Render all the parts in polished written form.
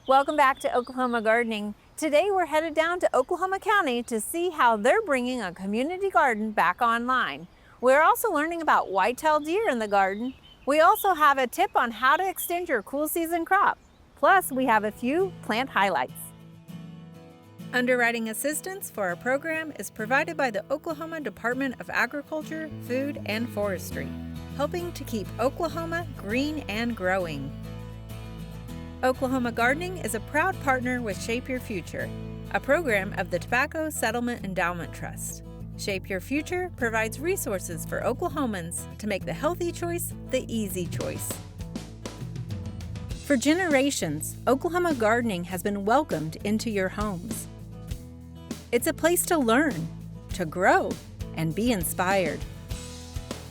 Welcome back to Oklahoma Gardening. Today we're headed down to Oklahoma County to see how they're bringing a community garden back online. We're also learning about white-tailed deer in the garden. We also have a tip on how to extend your cool season crop. Plus, we have a few plant highlights. Underwriting assistance for our program is provided by the Oklahoma Department of Agriculture, Food, and Forestry, helping to keep Oklahoma green and growing. Oklahoma Gardening is a proud partner with Shape Your Future, a program of the Tobacco Settlement Endowment Trust. Shape Your Future provides resources for Oklahomans to make the healthy choice the easy choice. For generations, Oklahoma Gardening has been welcomed into your homes. It's a place to learn, to grow, and be inspired.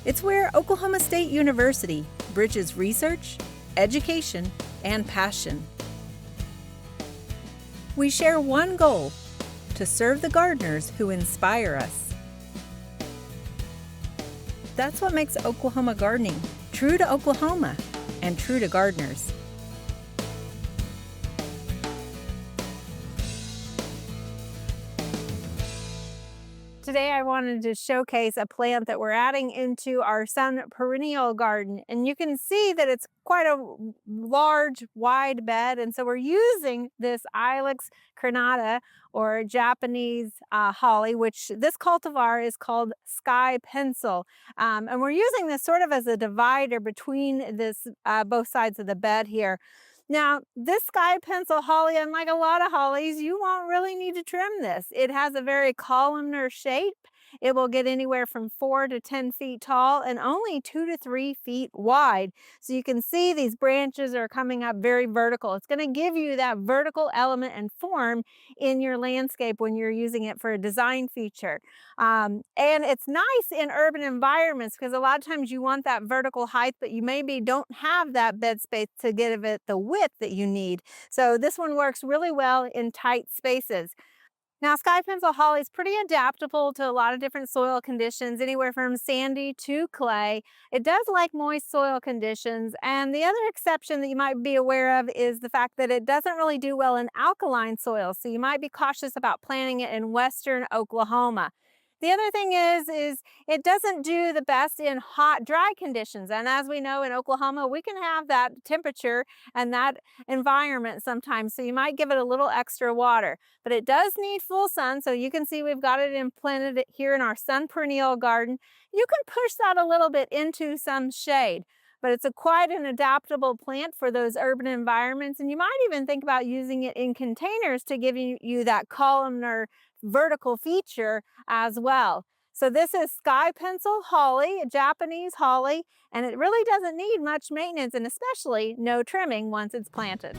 It's where Oklahoma State University bridges research, education, and passion. We share one goal: to serve the gardeners who inspire us. That's what makes Oklahoma Gardening true to Oklahoma and true to gardeners. Today I wanted to showcase a plant that we're adding into our sun perennial garden, and you can see that it's quite a large, wide bed, and so we're using this Ilex crenata, or Japanese holly, which this cultivar is called sky pencil, and we're using this sort of as a divider between this both sides of the bed here. Now, this sky pencil holly, unlike a lot of hollies, you won't really need to trim this. It has a very columnar shape. It will get anywhere from 4 to 10 feet tall and only 2 to 3 feet wide. So you can see these branches are coming up very vertical. It's going to give you that vertical element and form in your landscape when you're using it for a design feature. And it's nice in urban environments because a lot of times you want that vertical height, but you maybe don't have that bed space to give it the width that you need. So this one works really well in tight spaces. Now, sky pencil holly is pretty adaptable to a lot of different soil conditions, anywhere from sandy to clay. It does like moist soil conditions, and the other exception that you might be aware of is the fact that it doesn't really do well in alkaline soil, so you might be cautious about planting it in western Oklahoma. The other thing is it doesn't do the best in hot, dry conditions, and as we know in Oklahoma, we can have that temperature and that environment sometimes, so you might give it a little extra water. But it does need full sun, so you can see we've got it implanted here in our sun perennial garden. You can push that a little bit into some shade, but it's quite an adaptable plant for those urban environments, and you might even think about using it in containers to give you that columnar vertical feature as well. So this is sky pencil holly, a Japanese holly, and it really doesn't need much maintenance and especially no trimming once it's planted.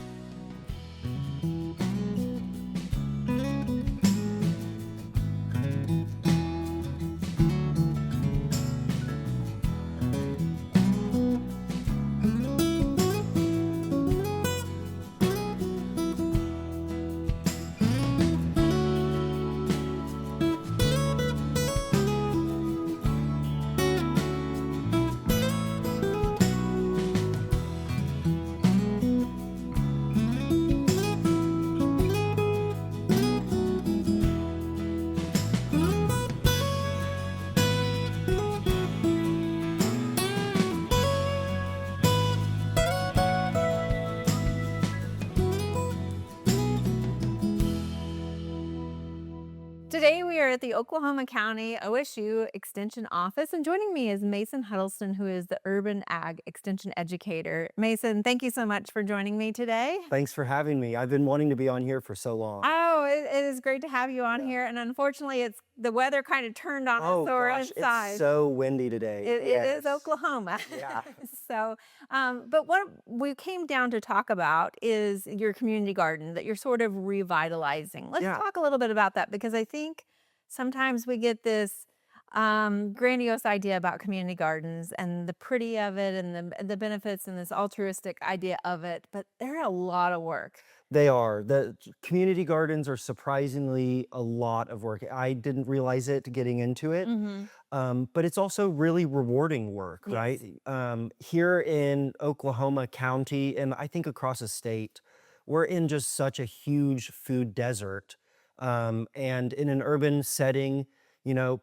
Today we are at the Oklahoma County OSU Extension office, and joining me is Mason Huddleston, who is the Urban Ag Extension Educator. Mason, thank you so much for joining me today. Thanks for having me. I've been wanting to be on here for so long. Oh, it is great to have you on here, and unfortunately the weather kind of turned on us, so we're inside. It's so windy today. It is Oklahoma. Yeah. So, but what we came down to talk about is your community garden that you're sort of revitalizing. Let's talk a little bit about that, because I think sometimes we get this grandiose idea about community gardens and the pretty of it and the benefits and this altruistic idea of it, but they're a lot of work. They are. The community gardens are surprisingly a lot of work. I didn't realize it getting into it, but it's also really rewarding work, right? Here in Oklahoma County, and I think across the state, we're in just such a huge food desert. And in an urban setting,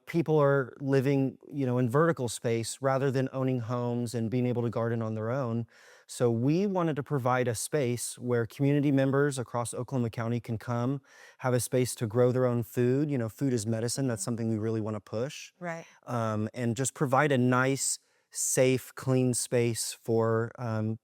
people are living, in vertical space rather than owning homes and being able to garden on their own. So we wanted to provide a space where community members across Oklahoma County can come, have a space to grow their own food. Food is medicine. That's something we really want to push. Right. And just provide a nice, safe, clean space for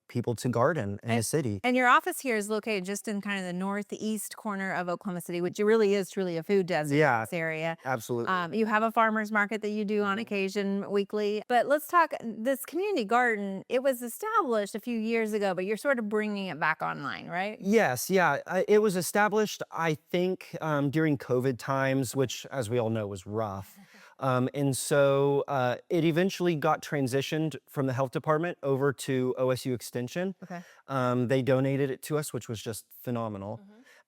people to garden in the And, city. and your office here is located just in kind of the northeast corner of Oklahoma City, which really is truly a food desert in Yeah, this area. absolutely. You have a farmer's market that you do on occasion weekly. But let's talk this community garden. It was established a few years ago, but you're sort of bringing it back online, right? Yes, yeah. It was established, I think, during COVID times, which, as we all know, was rough. And so it eventually got transitioned from the health department over to OSU Extension. Okay. They donated it to us, which was just phenomenal.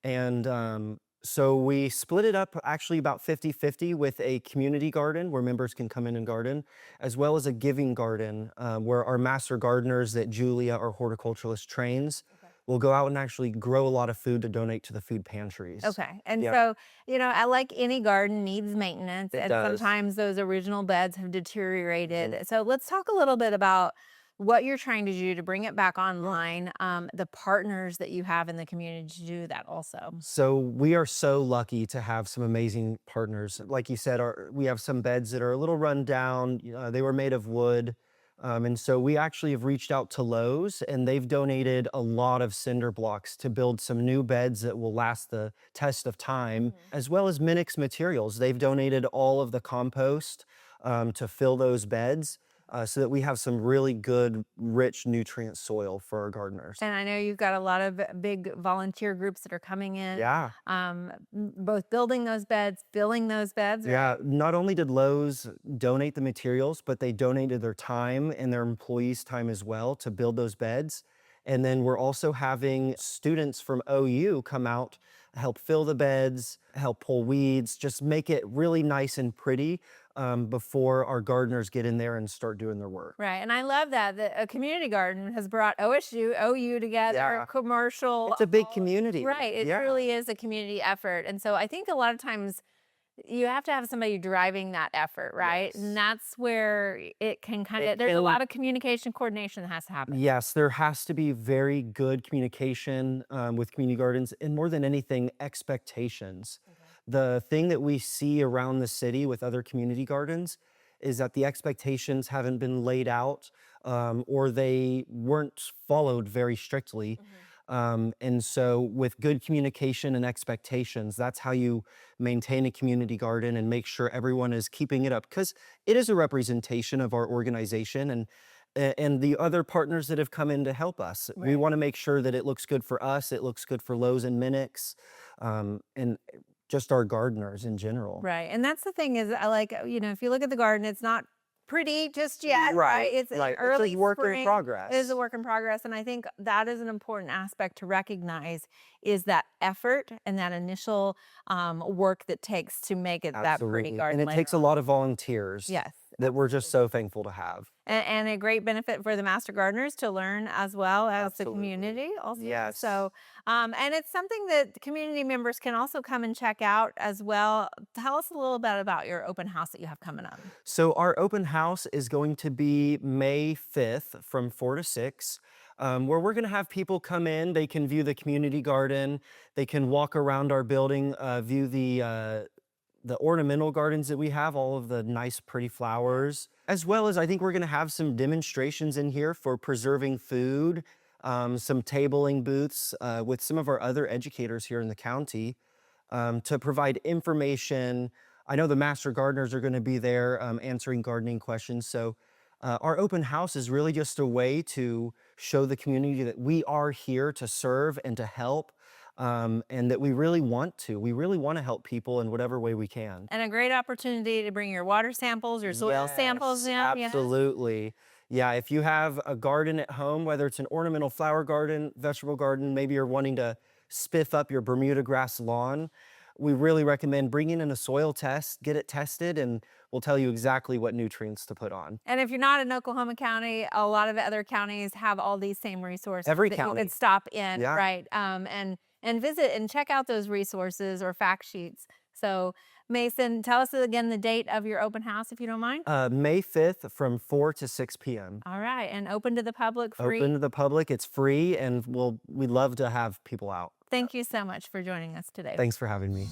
And so we split it up actually about 50-50 with a community garden where members can come in and garden, as well as a giving garden where our master gardeners that Julia, our horticulturalist, trains will go out and actually grow a lot of food to donate to the food pantries. Okay. And Yeah. so, I like any garden needs maintenance, It and does. sometimes those original beds have deteriorated. Mhm. So let's talk a little bit about what you're trying to do to bring it back online, the partners that you have in the community to do that also. So we are so lucky to have some amazing partners. Like you said, we have some beds that are a little run down. They were made of wood. And so we actually have reached out to Lowe's and they've donated a lot of cinder blocks to build some new beds that will last the test of time, as well as Minix materials. They've donated all of the compost to fill those beds so that we have some really good, rich nutrient soil for our gardeners. And I know you've got a lot of big volunteer groups that are coming in, Yeah. both building those beds, filling those beds. Yeah, not only did Lowe's donate the materials, but they donated their time and their employees' time as well to build those beds. And then we're also having students from OU come out, help fill the beds, help pull weeds, just make it really nice and pretty before our gardeners get in there and start doing their work. Right. And I love that a community garden has brought OSU, OU together, Yeah. commercial. It's a big community. Right. It Yeah. really is a community effort. And so I think a lot of times you have to have somebody driving that effort, right? Yes. And that's where it can kind of, there's a lot of communication coordination that has to happen. Yes, there has to be very good communication with community gardens, and more than anything, expectations. The thing that we see around the city with other community gardens is that the expectations haven't been laid out or they weren't followed very strictly. And so, with good communication and expectations, that's how you maintain a community garden and make sure everyone is keeping it up because it is a representation of our organization and the other partners that have come in to help us. We Right. want to make sure that it looks good for us, it looks good for Lowe's and Minix, and just our gardeners in general. Right. And that's the thing is I like, if you look at the garden, it's not pretty just yet, right? It's Right. early It's a work in spring. progress. It is a work in progress. And I think that is an important aspect to recognize is that effort and that initial work that takes to make it that pretty Absolutely. garden. And it later takes a on. lot of volunteers Yes. that we're just so thankful to have. And a great benefit for the master gardeners to learn as well as the Absolutely. community also. Yes. So, and it's something that the community members can also come and check out as well. Tell us a little bit about your open house that you have coming up. So our open house is going to be May 5th from 4 to 6, where we're going to have people come in. They can view the community garden. They can walk around our building, view the ornamental gardens that we have, all of the nice, pretty flowers, as well as I think we're going to have some demonstrations in here for preserving food, some tabling booths with some of our other educators here in the county to provide information. I know the master gardeners are going to be there answering gardening questions. So our open house is really just a way to show the community that we are here to serve and to help. And that we really want to. We really want to help people in whatever way we can. And a great opportunity to bring your water samples, your soil samples in. Absolutely. Yeah, if you have a garden at home, whether it's an ornamental flower garden, vegetable garden, maybe you're wanting to spiff up your Bermuda grass lawn, we really recommend bringing in a soil test, get it tested, and we'll tell you exactly what nutrients to put on. And if you're not in Oklahoma County, a lot of other counties have all these same resources Every that you county. could stop in, Yeah. right? And visit and check out those resources or fact sheets. So Mason, tell us again the date of your open house, if you don't mind. May 5th from 4 to 6 p.m. All right, and open to the public, Open free. to the public. It's free, and we'd love to have people out. Thank you so much for joining us today. Thanks for having me.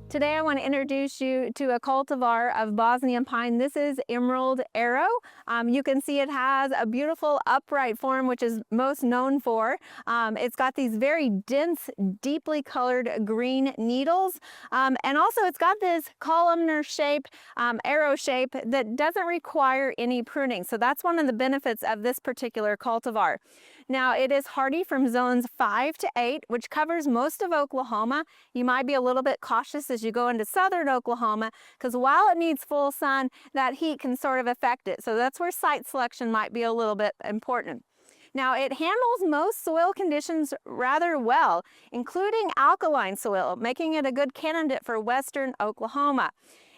Today I want to introduce you to a cultivar of Bosnian pine. This is Emerald Arrow. You can see it has a beautiful upright form, which is most known for. It's got these very dense, deeply colored green needles. And also it's got this columnar shape, arrow shape that doesn't require any pruning. So that's one of the benefits of this particular cultivar. Now it is hardy from zones 5 to 8, which covers most of Oklahoma. You might be a little bit cautious as you go into southern Oklahoma, because while it needs full sun, that heat can sort of affect it. So that's where site selection might be a little bit important. Now it handles most soil conditions rather well, including alkaline soil, making it a good candidate for western Oklahoma.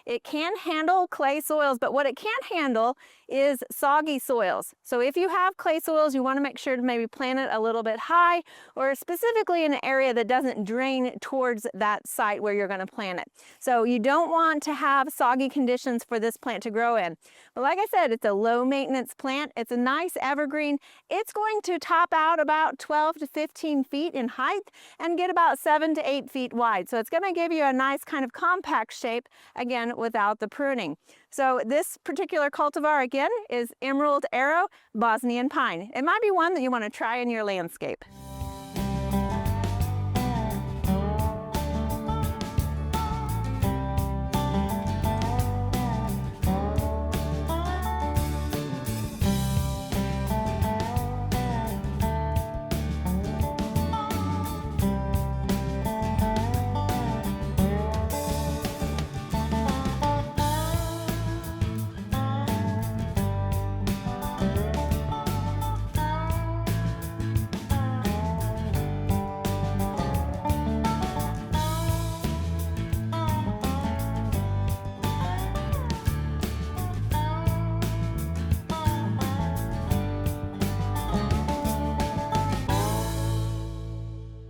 It can handle clay soils, but what it can't handle is soggy soils. So if you have clay soils, you want to make sure to maybe plant it a little bit high, or specifically in an area that doesn't drain towards that site where you're going to plant it. So you don't want to have soggy conditions for this plant to grow in. But like I said, it's a low maintenance plant. It's a nice evergreen. It's going to top out about 12 to 15 feet in height and get about 7 to 8 feet wide. So it's going to give you a nice kind of compact shape, again, without the pruning. So this particular cultivar, again, is Emerald Arrow Bosnian Pine. It might be one that you want to try in your landscape.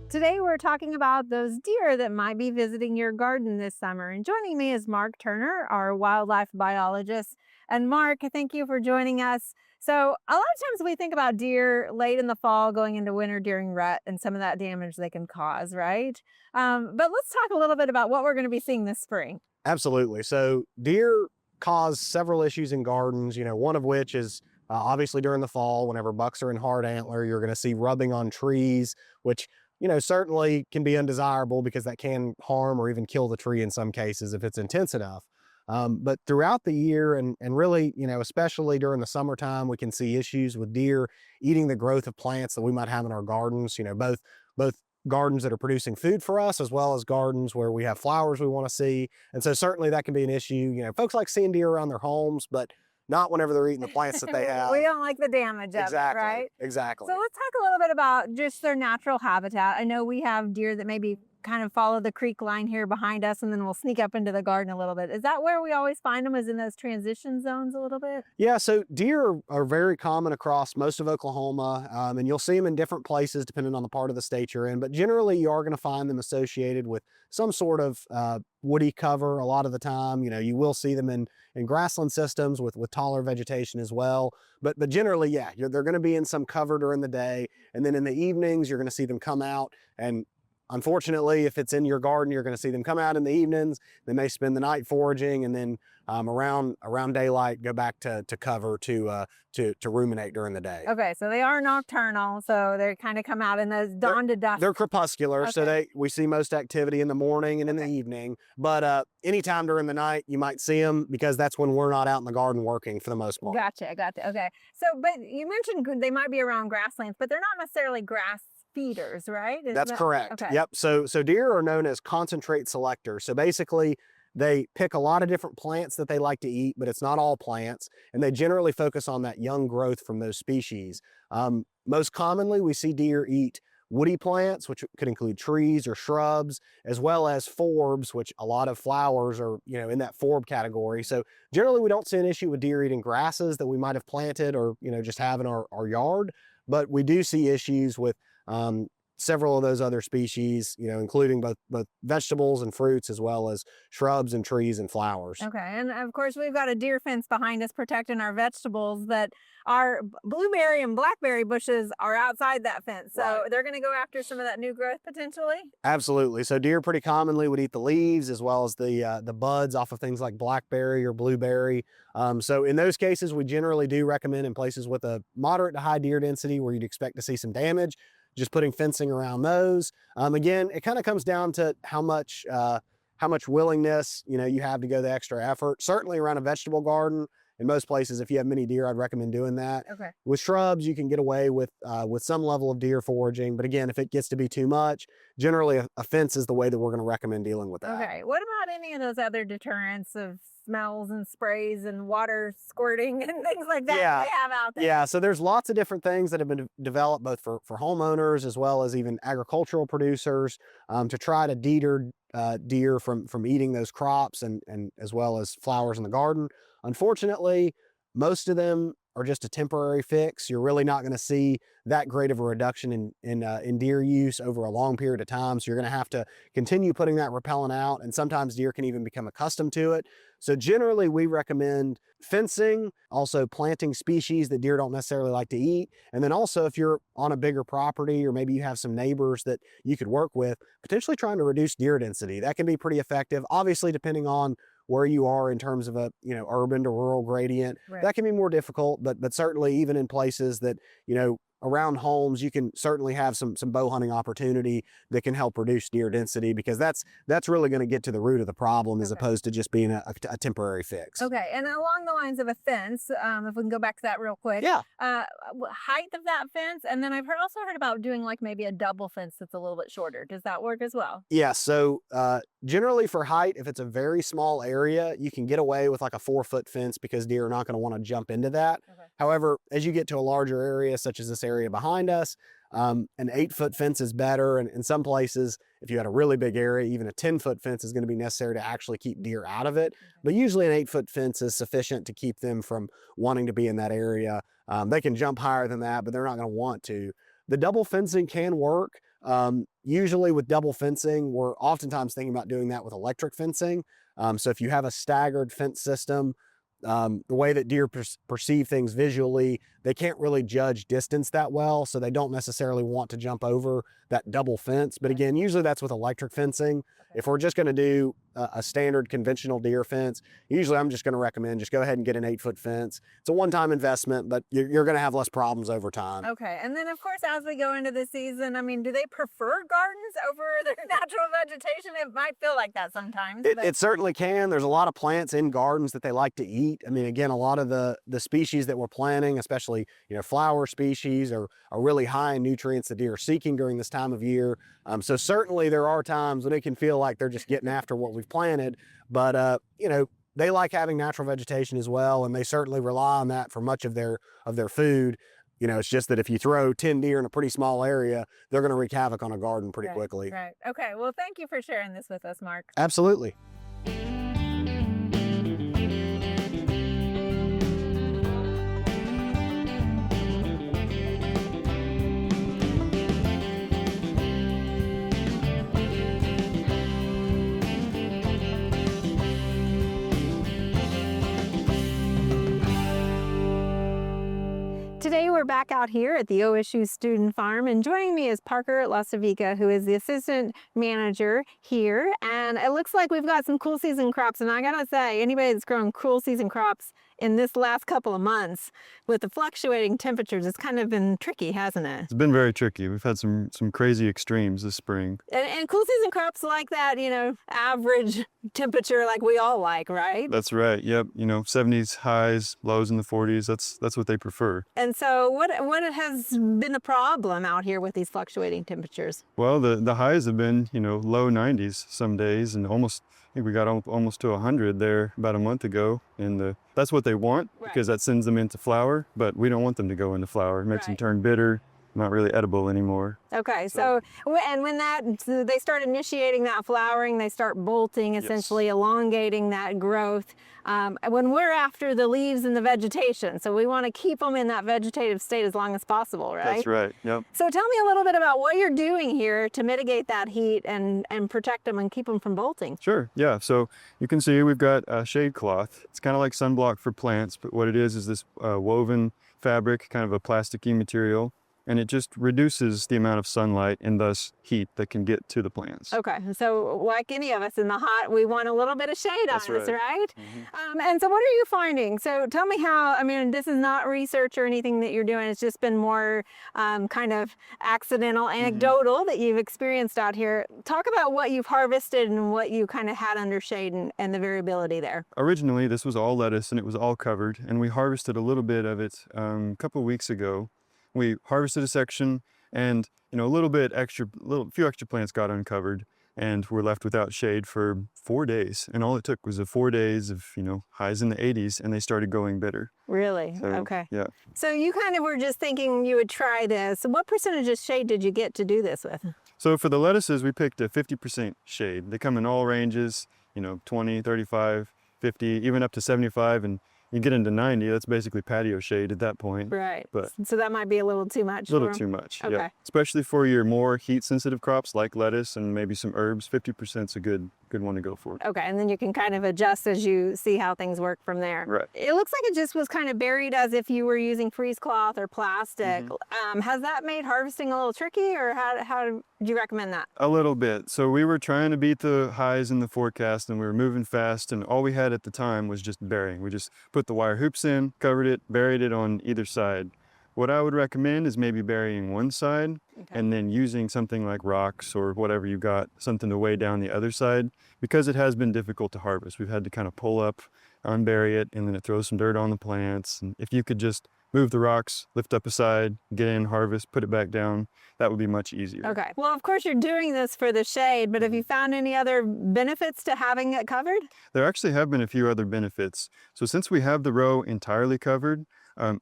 Today we're talking about those deer that might be visiting your garden this summer. And joining me is Mark Turner, our wildlife biologist. And Mark, thank you for joining us. So a lot of times we think about deer late in the fall going into winter during rut and some of that damage they can cause, right? But let's talk a little bit about what we're going to be seeing this spring. Absolutely. So deer cause several issues in gardens, one of which is obviously during the fall, whenever bucks are in hard antler, you're going to see rubbing on trees, which certainly can be undesirable because that can harm or even kill the tree in some cases if it's intense enough. But throughout the year and really, especially during the summertime, we can see issues with deer eating the growth of plants that we might have in our gardens, both gardens that are producing food for us, as well as gardens where we have flowers we want to see. And so certainly that can be an issue. Folks like seeing deer around their homes, but not whenever they're eating the plants that they have. We don't like the damage of it, right? Exactly. So let's talk a little bit about just their natural habitat. I know we have deer that maybe kind of follow the creek line here behind us, and then we'll sneak up into the garden a little bit. Is that where we always find them, is in those transition zones a little bit? Yeah, so deer are very common across most of Oklahoma, and you'll see them in different places depending on the part of the state you're in, but generally you are going to find them associated with some sort of woody cover a lot of the time. You will see them in grassland systems with taller vegetation as well, but generally, yeah, they're going to be in some cover during the day, and then in the evenings you're going to see them come out, and unfortunately, if it's in your garden, you're going to see them come out in the evenings. They may spend the night foraging, and then around daylight go back to cover to ruminate during the day. Okay, so they are nocturnal, so they kind of come out in those dawn to dusk. They're crepuscular, Okay. so we see most activity in the morning and in the Okay. evening. But anytime during the night, you might see them because that's when we're not out in the garden working for the most part. Gotcha. Okay. So, but you mentioned they might be around grasslands, but they're not necessarily grass feeders, right? That's correct. Okay. Yep. So deer are known as concentrate selectors. So basically, they pick a lot of different plants that they like to eat, but it's not all plants, and they generally focus on that young growth from those species. Most commonly, we see deer eat woody plants, which could include trees or shrubs, as well as forbs, which a lot of flowers are, in that forb category. So generally, we don't see an issue with deer eating grasses that we might have planted or, just have in our yard, but we do see issues with several of those other species, including both vegetables and fruits, as well as shrubs and trees and flowers. Okay, and of course we've got a deer fence behind us protecting our vegetables. That our blueberry and blackberry bushes are outside that fence, so Right. they're going to go after some of that new growth potentially. Absolutely. So deer pretty commonly would eat the leaves as well as the buds off of things like blackberry or blueberry. So in those cases, we generally do recommend in places with a moderate to high deer density where you'd expect to see some damage, just putting fencing around those. Again, it kind of comes down to how much willingness you have to go the extra effort. Certainly around a vegetable garden, in most places, if you have many deer, I'd recommend doing that. Okay. With shrubs, you can get away with some level of deer foraging, but again, if it gets to be too much, generally a fence is the way that we're going to recommend dealing with that. Okay. What about any of those other deterrents of smells and sprays and water squirting and things like that Yeah. they have out there? Yeah, so there's lots of different things that have been developed both for homeowners as well as even agricultural producers to try to deter deer from eating those crops and as well as flowers in the garden. Unfortunately, most of them are just a temporary fix. You're really not going to see that great of a reduction in deer use over a long period of time. So you're going to have to continue putting that repellent out, and sometimes deer can even become accustomed to it. So generally, we recommend fencing, also planting species that deer don't necessarily like to eat. And then also, if you're on a bigger property or maybe you have some neighbors that you could work with, potentially trying to reduce deer density. That can be pretty effective, obviously, depending on where you are in terms of a urban to rural gradient. Right. That can be more difficult, but certainly even in places that around homes, you can certainly have some bow hunting opportunity that can help reduce deer density, because that's really going to get to the root of the problem as opposed to just being a temporary fix. Okay, and along the lines of a fence, if we can go back to that real quick. Yeah. Height of that fence, and then I've also heard about doing like maybe a double fence that's a little bit shorter. Does that work as well? Yeah, so generally for height, if it's a very small area, you can get away with like a 4-foot fence because deer are not going to want to jump into that. Okay. However, as you get to a larger area, such as this area behind us, an 8-foot fence is better. And in some places, if you had a really big area, even a 10-foot fence is going to be necessary to actually keep deer out of it. Okay. But usually an 8-foot fence is sufficient to keep them from wanting to be in that area. They can jump higher than that, but they're not going to want to. The double fencing can work. Usually with double fencing, we're oftentimes thinking about doing that with electric fencing. So if you have a staggered fence system, the way that deer perceive things visually, they can't really judge distance that well, so they don't necessarily want to jump over that double fence. But again, usually that's with electric fencing. Okay. If we're just going to do a standard conventional deer fence, usually I'm just going to recommend just go ahead and get an 8-foot fence. It's a one-time investment, but you're going to have less problems over time. Okay, and then of course, as we go into the season, I mean, do they prefer gardens over their natural vegetation? It might feel like that sometimes. It certainly can. There's a lot of plants in gardens that they like to eat. I mean, again, a lot of the species that we're planting, especially flower species, are really high in nutrients that deer are seeking during this time of year. So certainly there are times when it can feel like they're just getting after what we've planted, but they like having natural vegetation as well, and they certainly rely on that for much of their food. It's just that if you throw 10 deer in a pretty small area, they're going to wreak havoc on a garden pretty quickly. Right. Okay. Well, thank you for sharing this with us, Mark. Absolutely. Today we're back out here at the OSU Student Farm, and joining me is Parker Lasavica, who is the assistant manager here. And it looks like we've got some cool season crops. And I gotta say, anybody that's grown cool season crops in this last couple of months with the fluctuating temperatures, it's kind of been tricky, hasn't it? It's been very tricky. We've had some crazy extremes this spring. And cool season crops like that, you know, average temperature like we all like, right? That's right. Yep. 70s highs, lows in the 40s. That's what they prefer. And so what has been the problem out here with these fluctuating temperatures? Well, the highs have been, low 90s some days, and I think we got almost to 100 there about a month ago. And that's what they want, because that sends them into flower, but we don't want them to go into flower. It makes them turn bitter, not really edible anymore. Okay, so and when they start initiating that flowering, they start bolting, essentially elongating that growth. When we're after the leaves and the vegetation, so we want to keep them in that vegetative state as long as possible, right? That's right, yep. So tell me a little bit about what you're doing here to mitigate that heat and protect them and keep them from bolting. Sure, yeah. So you can see we've got a shade cloth. It's kind of like sunblock for plants, but what it is this woven fabric, kind of a plasticky material. And it just reduces the amount of sunlight and thus heat that can get to the plants. Okay, so like any of us in the hot, we want a little bit of shade on us, right? Mm-hmm. And so what are you finding? So tell me how, this is not research or anything that you're doing. It's just been more kind of accidental, anecdotal that you've experienced out here. Talk about what you've harvested and what you kind of had under shade and the variability there. Originally, this was all lettuce and it was all covered, and we harvested a little bit of it a couple of weeks ago. We harvested a section, and a few extra plants got uncovered, and we're left without shade for 4 days. And all it took was 4 days of highs in the 80s, and they started going bitter. Really? So, okay. Yeah. So you kind of were just thinking you would try this. What percentage of shade did you get to do this with? So for the lettuces, we picked a 50% shade. They come in all ranges, 20, 35, 50, even up to 75, and you get into 90, that's basically patio shade at that point. Right. But so that might be a little too much. A little too much, okay. Yeah. Especially for your more heat-sensitive crops like lettuce and maybe some herbs, 50% is a good one to go for. Okay, and then you can kind of adjust as you see how things work from there. Right. It looks like it just was kind of buried as if you were using freeze cloth or plastic. Has that made harvesting a little tricky, or how do you recommend that? A little bit. So we were trying to beat the highs in the forecast, and we were moving fast, and all we had at the time was just burying. We just put the wire hoops in, covered it, buried it on either side. What I would recommend is maybe burying one side and then using something like rocks or whatever you got, something to weigh down the other side, because it has been difficult to harvest. We've had to kind of pull up, unbury it, and then it throws some dirt on the plants. And if you could just move the rocks, lift up a side, get in, harvest, put it back down, that would be much easier. Okay. Well, of course, you're doing this for the shade, but have you found any other benefits to having it covered? There actually have been a few other benefits. So since we have the row entirely covered,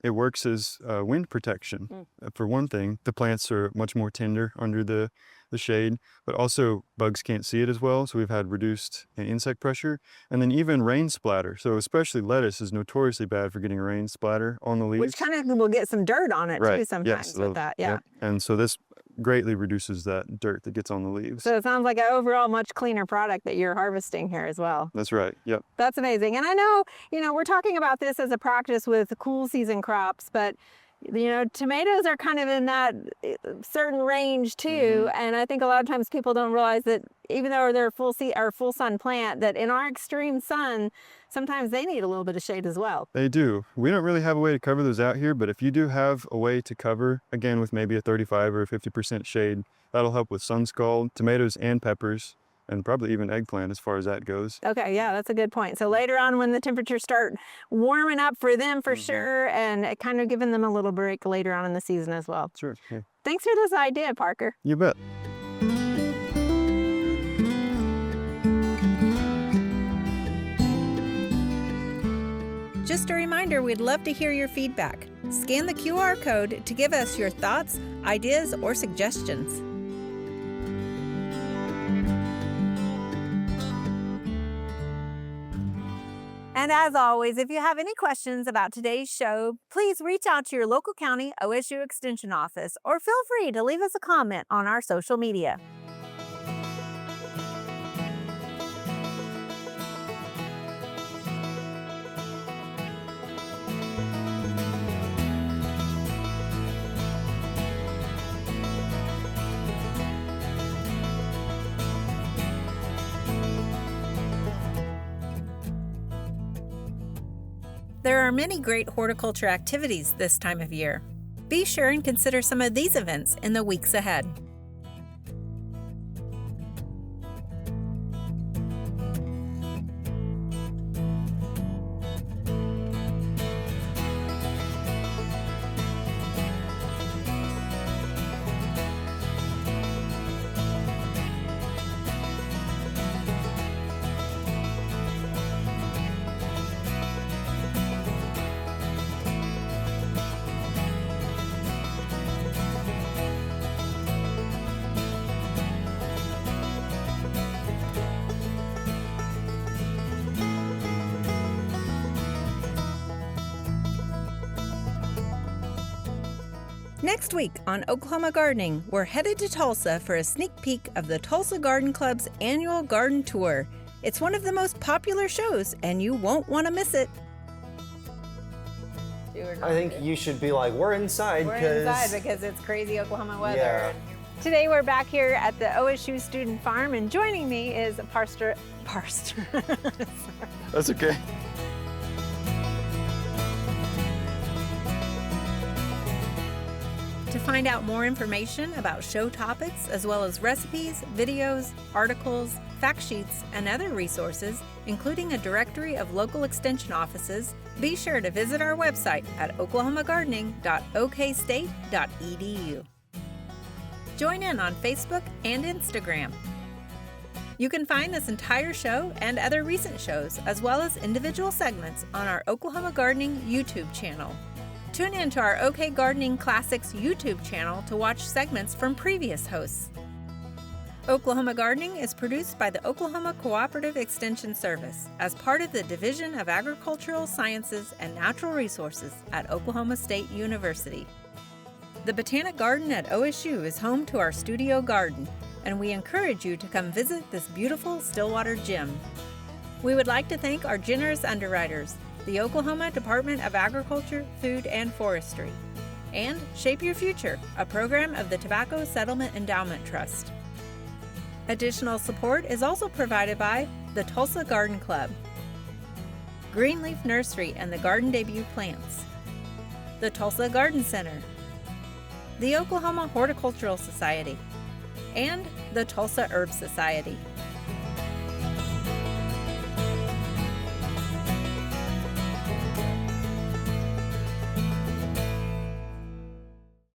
it works as wind protection. For one thing, the plants are much more tender under the shade, but also bugs can't see it as well, so we've had reduced insect pressure. And then even rain splatter. So especially lettuce is notoriously bad for getting rain splatter on the leaves. Which kind of will get some dirt on it too sometimes with that. Yeah. And so this greatly reduces that dirt that gets on the leaves. So it sounds like an overall much cleaner product that you're harvesting here as well. That's right. Yep. That's amazing. And I know, we're talking about this as a practice with cool season crops, but tomatoes are kind of in that certain range too. And I think a lot of times people don't realize that even though they're full sun plant, that in our extreme sun, sometimes they need a little bit of shade as well. They do. We don't really have a way to cover those out here, but if you do have a way to cover, again, with maybe a 35 or 50% shade, that'll help with sun scald, tomatoes and peppers, and probably even eggplant as far as that goes. Okay, yeah, that's a good point. So later on when the temperatures start warming up for them for sure, and kind of giving them a little break later on in the season as well. Sure. Yeah. Thanks for this idea, Parker. You bet. Just a reminder, we'd love to hear your feedback. Scan the QR code to give us your thoughts, ideas, or suggestions. And as always, if you have any questions about today's show, please reach out to your local county OSU Extension office or feel free to leave us a comment on our social media. There are many great horticulture activities this time of year. Be sure and consider some of these events in the weeks ahead. Next week on Oklahoma Gardening, we're headed to Tulsa for a sneak peek of the Tulsa Garden Club's annual garden tour. It's one of the most popular shows, and you won't want to miss it. I think you should be like, we're inside. We're inside because it's crazy Oklahoma weather. Yeah. Today we're back here at the OSU Student Farm, and joining me is Parster. That's okay. To find out more information about show topics, as well as recipes, videos, articles, fact sheets, and other resources, including a directory of local extension offices, be sure to visit our website at OklahomaGardening.okstate.edu. Join in on Facebook and Instagram. You can find this entire show and other recent shows, as well as individual segments, on our Oklahoma Gardening YouTube channel. Tune in to our OK Gardening Classics YouTube channel to watch segments from previous hosts. Oklahoma Gardening is produced by the Oklahoma Cooperative Extension Service as part of the Division of Agricultural Sciences and Natural Resources at Oklahoma State University. The Botanic Garden at OSU is home to our studio garden, and we encourage you to come visit this beautiful Stillwater gem. We would like to thank our generous underwriters, the Oklahoma Department of Agriculture, Food, and Forestry, and Shape Your Future, a program of the Tobacco Settlement Endowment Trust. Additional support is also provided by the Tulsa Garden Club, Greenleaf Nursery and the Garden Debut Plants, the Tulsa Garden Center, the Oklahoma Horticultural Society, and the Tulsa Herb Society.